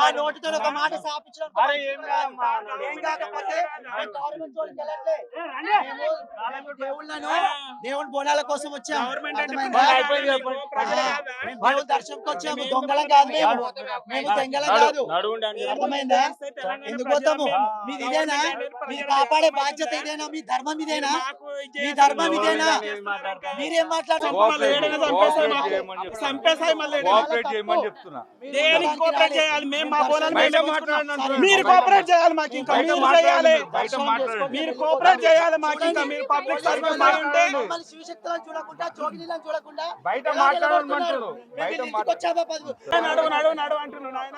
మా నోటితో ఒక మాట స్థాపించడం ఏం కాకపోతే గవర్నమెంట్ జోలికి వెళ్ళట్లే. మేము దేవుళ్ళను దేవుని బోనాల కోసం వచ్చాము. అర్థమైందా? దేవుని దర్శనంకి వచ్చాము. దొంగలం కాదు మేము దొంగలం కాదు. అర్థమైందా? ఎందుకు పోతాము? మీది ఇదేనా? మీరు కాపాడే బాధ్యత ఇదేనా? మీ ధర్మం ఇదేనా? మీ ధర్మం ఇదేనా? మీరేం మాట్లాడుతున్నారు? మీరు కోఆపరేట్ చేయాలి మాకు, ఇంకా మీరు చేయాలి, మీరు కోఆపరేట్ చేయాలి మాకు, ఇంకా మీరు పబ్లిక్ సర్వీస్ ఉంటే శివశక్తులను చూడకుండా జోగినీలను చూడకుండా బయట మాట్లాడమంటారు. నడువు నడువు నడువు అంటున్నాడు ఆయన.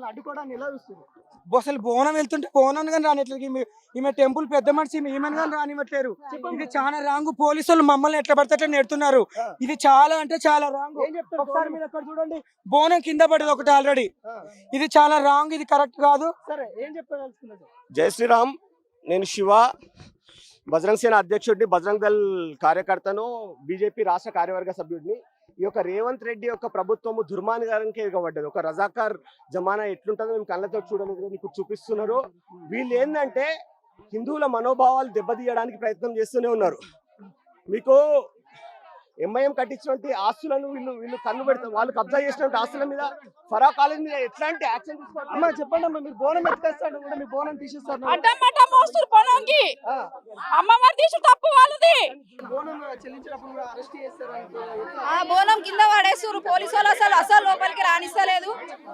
అడ్డుకోవడానికి నిలదీస్తుంది. అసలు బోనం వెళ్తుంటే బోనం కానీ రానిట్లేదు. ఈమె టెంపుల్ పెద్ద మనిషి, ఈమెను కానీ రానివ్వట్లేరు. ఇది చాలా రాంగ్. పోలీసులు మమ్మల్ని ఎట్లా పడితే అట్లా నెడుతున్నారు. ఇది చాలా అంటే చాలా రాంగ్. ఒకసారి మీరు అక్కడ చూడండి, బోనం కింద పడేది ఒకటి ఆల్రెడీ. ఇది చాలా రాంగ్, ఇది కరెక్ట్ కాదు. సరే, ఏం చెప్పగలుగుతున్నారు? జై శ్రీరామ్. నేను శివ, బజరంగ్ సేన అధ్యక్షుడిని, బజరంగ్ దళ్ కార్యకర్తను, బీజేపీ రాష్ట్ర కార్యవర్గ సభ్యుడిని. ఈ యొక్క రేవంత్ రెడ్డి యొక్క ప్రభుత్వము దుర్మార్గానికి ఎగబడ్డది. ఒక రజాకార్ జమానా ఎట్లుంటుందో మేము కళ్ళతో చూడలేదు, మీకు చూపిస్తున్నారు. వీళ్ళు ఏంటంటే హిందువుల మనోభావాలు దెబ్బతీయడానికి ప్రయత్నం చేస్తూనే ఉన్నారు. మీకు ఎంఐఎం కట్టించినటువంటి ఆస్తులను వీళ్ళు కన్ను పెడతారు. వాళ్ళు కబ్జా చేసినటువంటి ఆస్తుల మీద ఫరా కాలేజ్ మీద ఎట్లాంటి యాక్షన్ తీసుకోవాలి? అమ్మా చెప్పండి అమ్మా, మీరు బోనం ఎత్తుకేస్తాడు కూడా మీ బోనం తీసేస్తారు. అమ్మవారు తీసు తప్పు వాళ్ళది. బోనం చెల్లించినప్పుడు కూడా అరెస్ట్ చేస్తారు. బోనం కింద పడేస్తారు పోలీసు వాళ్ళు, అసలు లోపలికి రానిస్తలేదు.